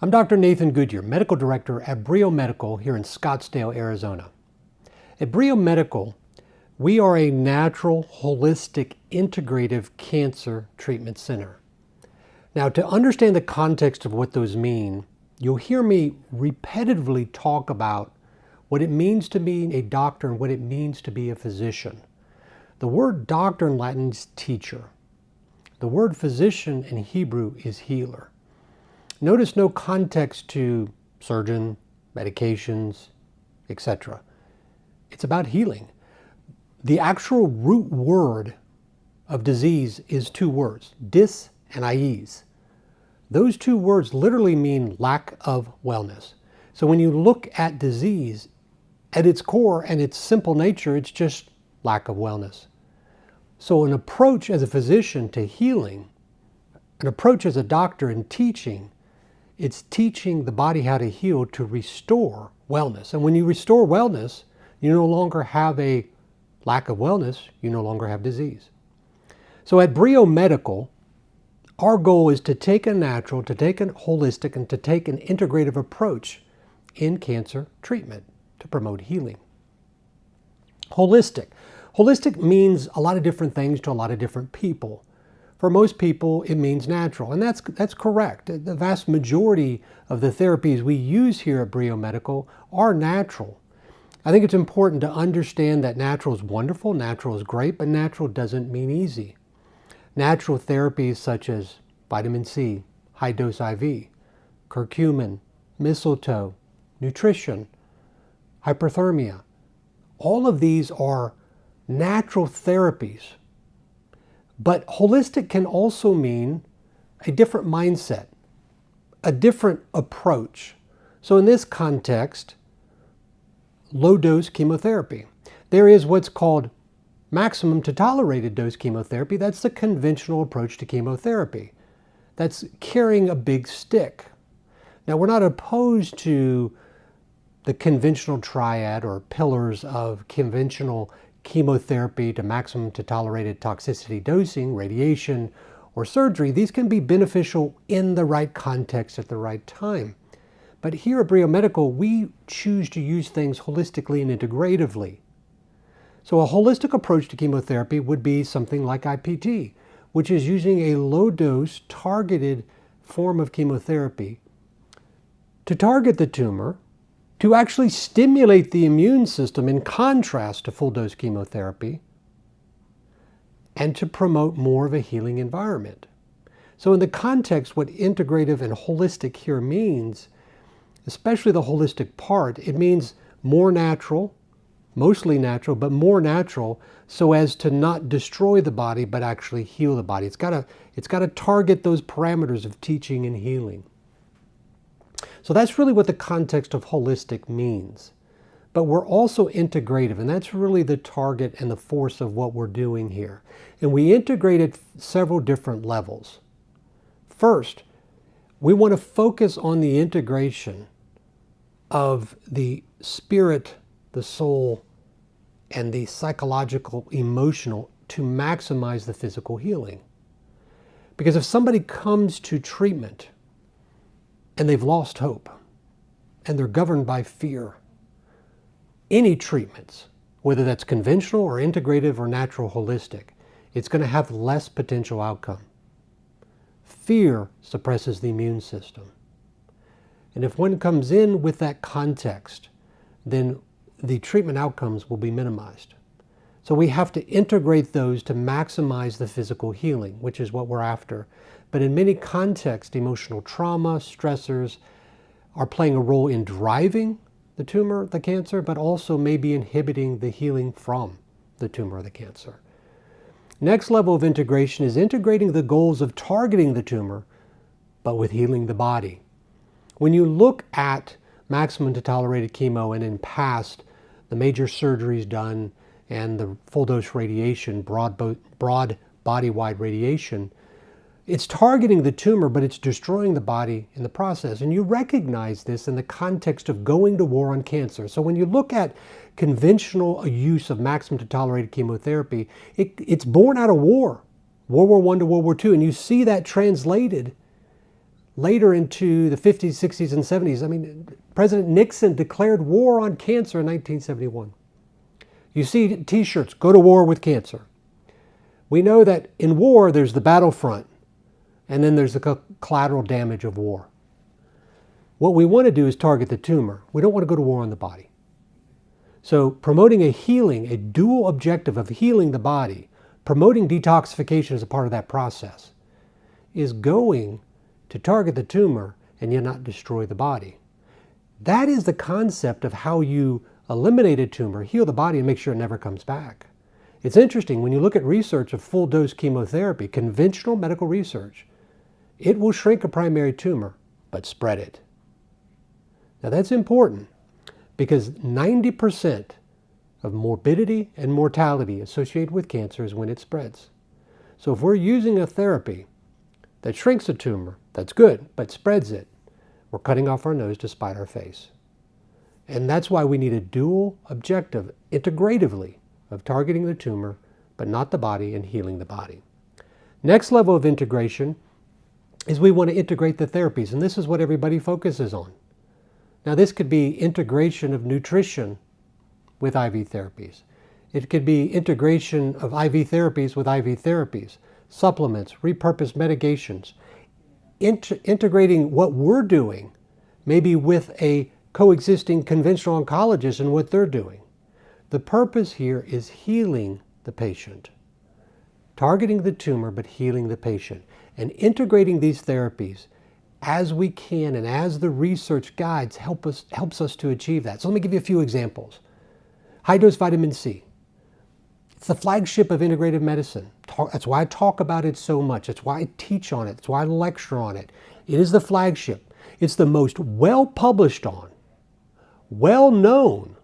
I'm Dr. Nathan Goodyear, Medical Director at Brio-Medical here in Scottsdale, Arizona. At Brio-Medical, we are a natural, holistic, integrative cancer treatment center. Now, to understand the context of what those mean, you'll hear me repetitively talk about what it means to be a doctor and what it means to be a physician. The word doctor in Latin is teacher. The word physician in Hebrew is healer. Notice no context to surgeon, medications, etc. It's about healing. The actual root word of disease is two words, dis and ies. Those two words literally mean lack of wellness. So when you look at disease, at its core and its simple nature, it's just lack of wellness. So an approach as a physician to healing, an approach as a doctor in teaching, it's teaching the body how to heal to restore wellness. And when you restore wellness, you no longer have a lack of wellness, you no longer have disease. So at Brio-Medical, our goal is to take a natural, to take a holistic, and to take an integrative approach in cancer treatment to promote healing. Holistic. Holistic means a lot of different things to a lot of different people. For most people, it means natural, and that's correct. The vast majority of the therapies we use here at Brio-Medical are natural. I think it's important to understand that natural is wonderful, natural is great, but natural doesn't mean easy. Natural therapies such as vitamin C, high-dose IV, curcumin, mistletoe, nutrition, hyperthermia, all of these are natural therapies. But holistic can also mean a different mindset, a different approach. So in this context, low-dose chemotherapy. There is what's called maximum to tolerated dose chemotherapy. That's the conventional approach to chemotherapy. That's carrying a big stick. Now, we're not opposed to the conventional triad or pillars of conventional chemotherapy to maximum to tolerated toxicity dosing, radiation, or surgery. These can be beneficial in the right context at the right time. But here at Brio-Medical, we choose to use things holistically and integratively. So a holistic approach to chemotherapy would be something like IPT, which is using a low-dose targeted form of chemotherapy to target the tumor, to actually stimulate the immune system in contrast to full-dose chemotherapy, and to promote more of a healing environment. So in the context, what integrative and holistic here means, especially the holistic part, it means more natural, mostly natural, but more natural so as to not destroy the body, but actually heal the body. It's got to target those parameters of teaching and healing. So that's really what the context of holistic means. But we're also integrative, and that's really the target and the force of what we're doing here. And we integrate at several different levels. First, we want to focus on the integration of the spirit, the soul, and the psychological, emotional to maximize the physical healing. Because if somebody comes to treatment and they've lost hope, and they're governed by fear, any treatments, whether that's conventional or integrative or natural holistic, it's going to have less potential outcome. Fear suppresses the immune system. And if one comes in with that context, then the treatment outcomes will be minimized. So we have to integrate those to maximize the physical healing, which is what we're after. But in many contexts, emotional trauma, stressors are playing a role in driving the tumor, the cancer, but also maybe inhibiting the healing from the tumor or the cancer. Next level of integration is integrating the goals of targeting the tumor, but with healing the body. When you look at maximum to tolerated chemo and in past, the major surgeries done and the full dose radiation, broad body-wide radiation, it's targeting the tumor, but it's destroying the body in the process. And you recognize this in the context of going to war on cancer. So when you look at conventional use of maximum to tolerated chemotherapy, it's born out of war, World War I to World War II. And you see that translated later into the 50s, 60s, and 70s. I mean, President Nixon declared war on cancer in 1971. You see t-shirts, go to war with cancer. We know that in war, there's the battlefront, and then there's the collateral damage of war. What we want to do is target the tumor. We don't want to go to war on the body. So promoting a healing, a dual objective of healing the body, promoting detoxification as a part of that process, is going to target the tumor and yet not destroy the body. That is the concept of how you eliminate a tumor, heal the body, and make sure it never comes back. It's interesting, when you look at research of full-dose chemotherapy, conventional medical research, it will shrink a primary tumor, but spread it. Now that's important because 90% of morbidity and mortality associated with cancer is when it spreads. So if we're using a therapy that shrinks a tumor, that's good, but spreads it, we're cutting off our nose to spite our face. And that's why we need a dual objective, integratively, of targeting the tumor, but not the body, and healing the body. Next level of integration is we want to integrate the therapies, and this is what everybody focuses on. Now this could be integration of nutrition with IV therapies. It could be integration of IV therapies with IV therapies, supplements, repurposed medications, integrating what we're doing maybe with a coexisting conventional oncologist and what they're doing. The purpose here is healing the patient, targeting the tumor but healing the patient, and integrating these therapies as we can and as the research guides helps us to achieve that. So let me give you a few examples. High-dose vitamin C. It's the flagship of integrative medicine. That's why I talk about it so much. That's why I teach on it. That's why I lecture on it. It is the flagship. It's the most well-published on, well-known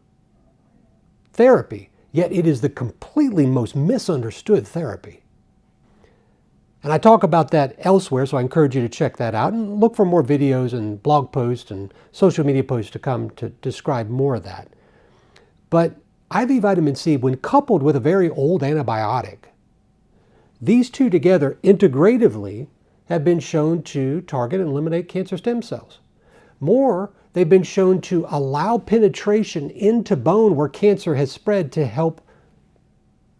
therapy, yet it is the completely most misunderstood therapy. And I talk about that elsewhere, so I encourage you to check that out and look for more videos and blog posts and social media posts to come to describe more of that. But IV vitamin C, when coupled with a very old antibiotic, these two together integratively have been shown to target and eliminate cancer stem cells. More, they've been shown to allow penetration into bone where cancer has spread to help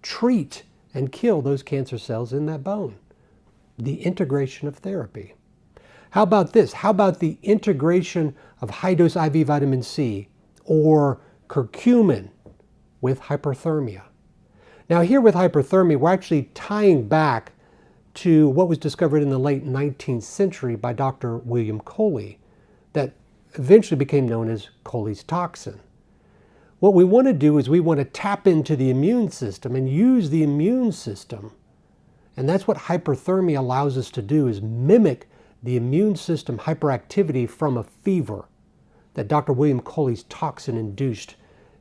treat and kill those cancer cells in that bone. The integration of therapy. How about this? How about the integration of high-dose IV vitamin C or curcumin with hyperthermia? Now here with hyperthermia, we're actually tying back to what was discovered in the late 19th century by Dr. William Coley that eventually became known as Coley's toxin. What we want to do is we want to tap into the immune system and use the immune system. And that's what hyperthermia allows us to do, is mimic the immune system hyperactivity from a fever that Dr. William Coley's toxin induced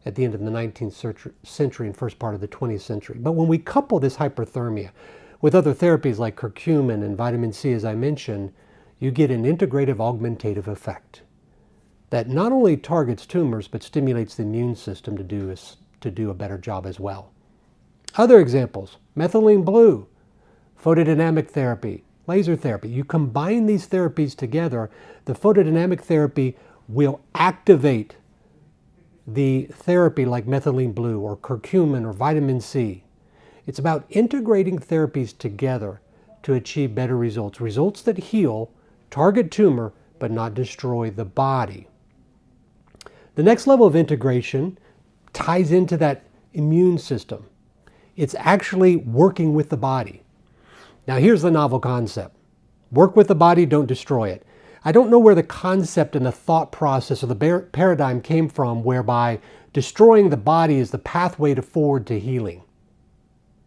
at the end of the 19th century and first part of the 20th century. But when we couple this hyperthermia with other therapies like curcumin and vitamin C, as I mentioned, you get an integrative augmentative effect that not only targets tumors, but stimulates the immune system to do a better job as well. Other examples, methylene blue, photodynamic therapy, laser therapy. You combine these therapies together, the photodynamic therapy will activate the therapy like methylene blue or curcumin or vitamin C. It's about integrating therapies together to achieve better results. Results that heal, target tumor, but not destroy the body. The next level of integration ties into that immune system. It's actually working with the body. Now here's the novel concept. Work with the body, don't destroy it. I don't know where the concept and the thought process or the paradigm came from whereby destroying the body is the pathway forward to healing.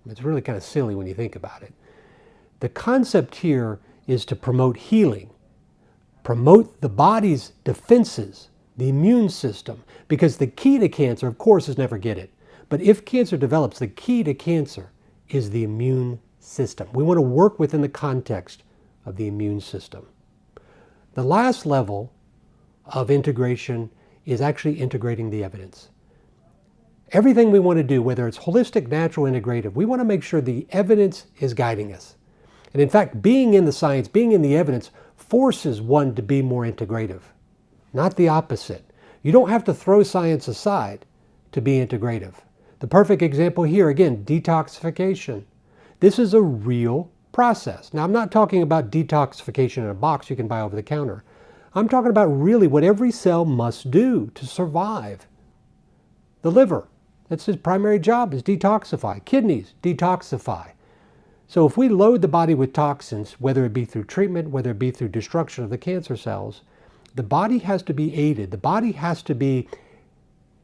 It's really kind of silly when you think about it. The concept here is to promote healing, promote the body's defenses, the immune system, because the key to cancer, of course, is never get it. But if cancer develops, the key to cancer is the immune system. We want to work within the context of the immune system. The last level of integration is actually integrating the evidence. Everything we want to do, whether it's holistic, natural, integrative, we want to make sure the evidence is guiding us. And in fact, being in the science, being in the evidence, forces one to be more integrative, not the opposite. You don't have to throw science aside to be integrative. The perfect example here, again, detoxification. This is a real process. Now, I'm not talking about detoxification in a box you can buy over the counter. I'm talking about really what every cell must do to survive. The liver, that's its primary job, is detoxify. Kidneys, detoxify. So if we load the body with toxins, whether it be through treatment, whether it be through destruction of the cancer cells, the body has to be aided. The body has to be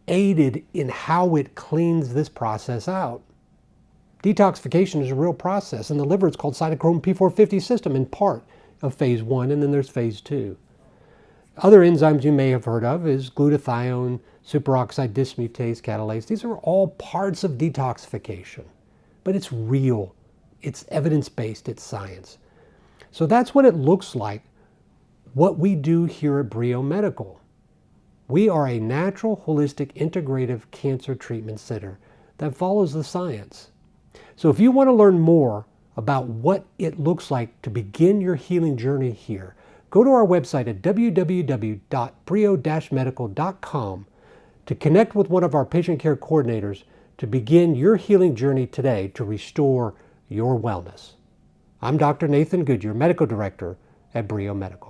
aided in how it cleans this process out. Detoxification is a real process. In the liver, it's called cytochrome P450 system, in part of phase 1, and then there's phase 2. Other enzymes you may have heard of is glutathione, superoxide dismutase, catalase. These are all parts of detoxification, but it's real. It's evidence-based, it's science. So that's what it looks like, what we do here at Brio-Medical. We are a natural, holistic, integrative cancer treatment center that follows the science. So if you want to learn more about what it looks like to begin your healing journey here, go to our website at www.brio-medical.com to connect with one of our patient care coordinators to begin your healing journey today to restore your wellness. I'm Dr. Nathan Good, your medical director at Brio-Medical.